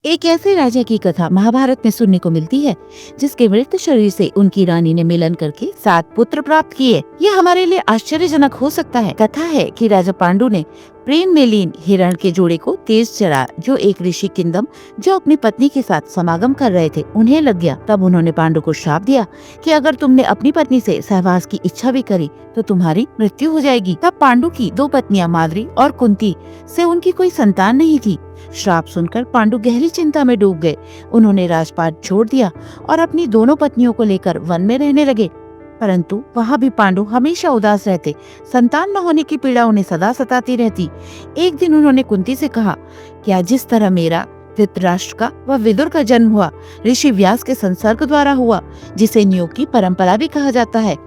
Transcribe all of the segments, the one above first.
एक ऐसे राजा की कथा महाभारत में सुनने को मिलती है जिसके मृत शरीर से उनकी रानी ने मिलन करके 7 पुत्र प्राप्त किए। यह हमारे लिए आश्चर्यजनक हो सकता है। कथा है कि राजा पांडु ने प्रेम में लीन हिरण के जोड़े को तेज चढ़ा जो एक ऋषि किंदम जो अपनी पत्नी के साथ समागम कर रहे थे उन्हें लग गया। तब उन्होंने पांडु को श्राप दिया कि अगर तुमने अपनी पत्नी से सहवास की इच्छा भी करी तो तुम्हारी मृत्यु हो जाएगी। तब पांडु की 2 पत्नियां माद्री और कुंती से उनकी कोई संतान नहीं थी। श्राप सुनकर पांडु गहरी चिंता में डूब गए। उन्होंने राजपाट छोड़ दिया और अपनी दोनों पत्नियों को लेकर वन में रहने लगे। परंतु वहाँ भी पांडु हमेशा उदास रहते। संतान न होने की पीड़ा उन्हें सदा सताती रहती। एक दिन उन्होंने कुंती से कहा, क्या जिस तरह मेरा धृतराष्ट्र का व विदुर का जन्म हुआ ऋषि व्यास के संसर्ग द्वारा हुआ, जिसे नियोग की परंपरा भी कहा जाता है।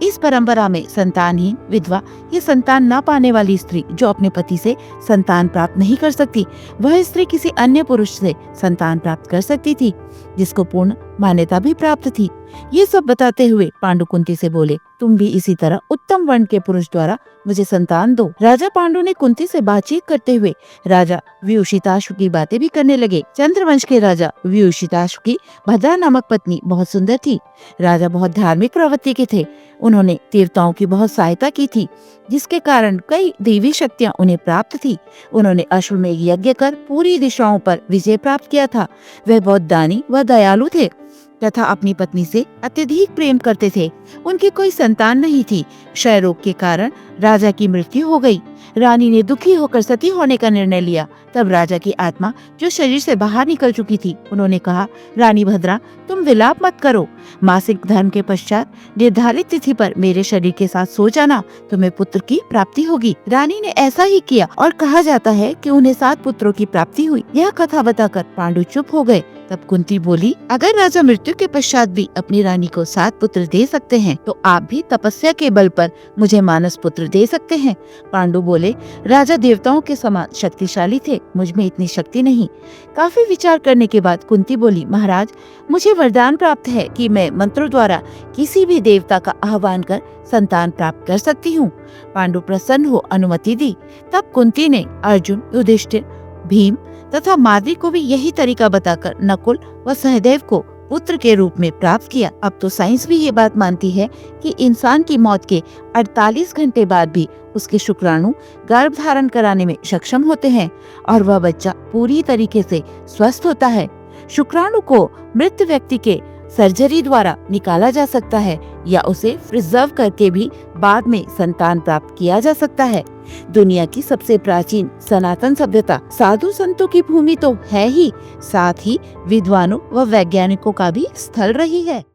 इस परंपरा में संतानहीन विधवा या संतान न पाने वाली स्त्री जो अपने पति से संतान प्राप्त नहीं कर सकती, वह स्त्री किसी अन्य पुरुष से संतान प्राप्त कर सकती थी, जिसको पूर्ण मान्यता भी प्राप्त थी। ये सब बताते हुए पांडु कुंती से बोले, तुम भी इसी तरह उत्तम वर्ण के पुरुष द्वारा मुझे संतान दो। राजा पांडु ने कुंती से बातचीत करते हुए राजा व्यूषिताश्व की बातें भी करने लगे। चंद्रवंश के राजा व्यूषिताश्व की भद्रा नामक पत्नी बहुत सुंदर थी। राजा बहुत धार्मिक प्रवृत्ति के थे। उन्होंने देवताओं की बहुत सहायता की थी, जिसके कारण कई देवी शक्तियां उन्हें प्राप्त थी। उन्होंने अश्वमेध यज्ञ कर पूरी दिशाओं पर विजय प्राप्त किया था। वह बहुत दानी व दयालु थे तथा अपनी पत्नी से अत्यधिक प्रेम करते थे। उनकी कोई संतान नहीं थी। क्षय रोग के कारण राजा की मृत्यु हो गई। रानी ने दुखी होकर सती होने का निर्णय लिया। तब राजा की आत्मा जो शरीर से बाहर निकल चुकी थी, उन्होंने कहा, रानी भद्रा, तुम विलाप मत करो। मासिक धर्म के पश्चात निर्धारित तिथि पर मेरे शरीर के साथ सो जाना, तुम्हें पुत्र की प्राप्ति होगी। रानी ने ऐसा ही किया और कहा जाता है कि उन्हें 7 पुत्रों की प्राप्ति हुई। यह कथा बताकर पांडु चुप हो गए। तब कुंती बोली, अगर राजा मृत्यु के पश्चात भी अपनी रानी को 7 पुत्र दे सकते हैं तो आप भी तपस्या के बल पर मुझे मानस पुत्र दे सकते हैं। पांडु बोले, राजा देवताओं के समान शक्तिशाली थे, मुझ में इतनी शक्ति नहीं। काफी विचार करने के बाद कुंती बोली, महाराज, मुझे वरदान प्राप्त है कि मैं मंत्रों द्वारा किसी भी देवता का आह्वान कर संतान प्राप्त कर सकती हूँ। पांडु प्रसन्न हो अनुमति दी। तब कुंती ने अर्जुन, युधिष्ठिर, भीम तथा माद्री को भी यही तरीका बताकर नकुल व सहदेव को पुत्र के रूप में प्राप्त किया। अब तो साइंस भी ये बात मानती है कि इंसान की मौत के 48 घंटे बाद भी उसके शुक्राणु गर्भ धारण कराने में सक्षम होते हैं और वह बच्चा पूरी तरीके से स्वस्थ होता है। शुक्राणु को मृत व्यक्ति के सर्जरी द्वारा निकाला जा सकता है या उसे प्रिजर्व करके भी बाद में संतान प्राप्त किया जा सकता है। दुनिया की सबसे प्राचीन सनातन सभ्यता साधु संतों की भूमि तो है ही, साथ ही विद्वानों व वैज्ञानिकों का भी स्थल रही है।